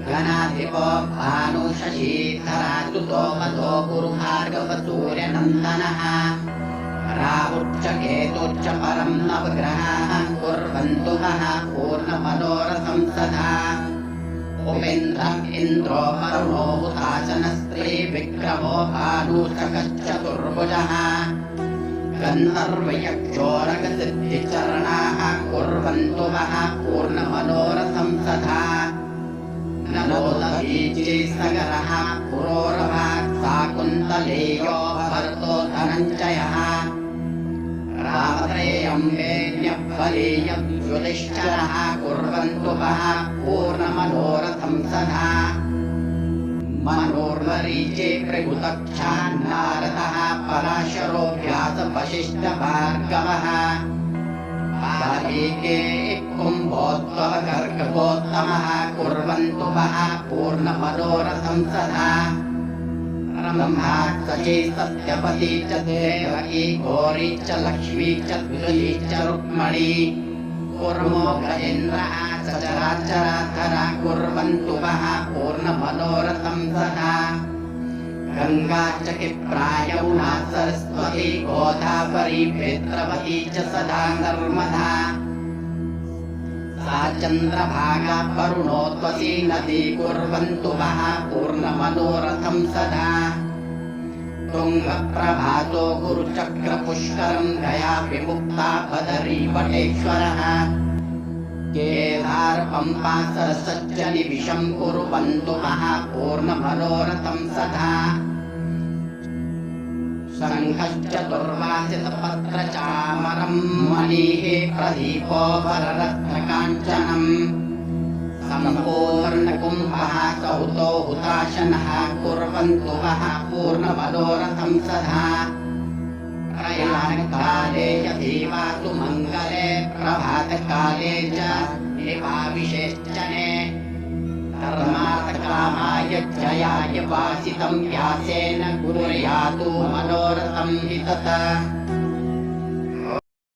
गणाधिपो भानुशशीधरा सुतो मतो गुरुभार्गवसूर्यनन्दनः राहुश्च केतुश्च परं नवग्रहाः कुर्वन्तु वः पूर्णमनोरथं सदा उपेन्द्रम् इन्द्रो वरुणो हुताशनस्त्री विक्रमो भानुशकश्चतुर्भुजः गन्धर्वयक्षोरगसिद्धिचरणाः कुर्वन्तु वः पूर्णमनोरथं सदा नलोदवीचिसगरः पुरोरभात् शाकुन्तलेयो भरतो धनञ्जयः रामत्रेयं वेद्यफलेयं युधिष्ठिरः कुर्वन्तु वः पूर्णमनोरथं सदा मनोर्मरीचे भृगुदक्षान्नारदः पराशरो व्यासवसिष्ठभार्गवः बालीके कुम्भोद्भवगर्गोत्तमः कुर्वन्तु वः पूर्णमनोरथं सदा ब्रह्मा सची सत्यपति च देवकी गौरी च लक्ष्मी च तुलसी च रुक्मणी कुर्मो गजेन्द्रः सचराचराधरा कुर्वन्तु वः पूर्णमनोरथं सदा गंगा च क्षिप्रा यमुना सरस्वती गोदावरी वेत्रवती च सदा नर्मदा सा चन्द्रभागा वरुणोत्वसी नदी कुर्वन्तु वः पूर्णमनोरथं सदा तुङ्गप्रभातो गुरुचक्रपुष्करं गया विमुक्ता बदरी वटेश्वरः केदार पंपा सरसच्च निविशं कुर्वन्तु वः पूर्णमनोरथं सदा शङ्खश्चतुर्वासितपत्रचामरं मणिः प्रदीपो वररत्नकाञ्चनम् सम्पूर्णकुम्भः सौतो हुताशनः कुर्वन्तु वः पूर्णमनोरथं सदा प्रयाणकाले यदीवासु मङ्गले प्रभातकाले च देवाभिषेचने धर्मार्थकामाय जयाय वासितं व्यासेन गुरुर्यातु मनोरथं हि तथा।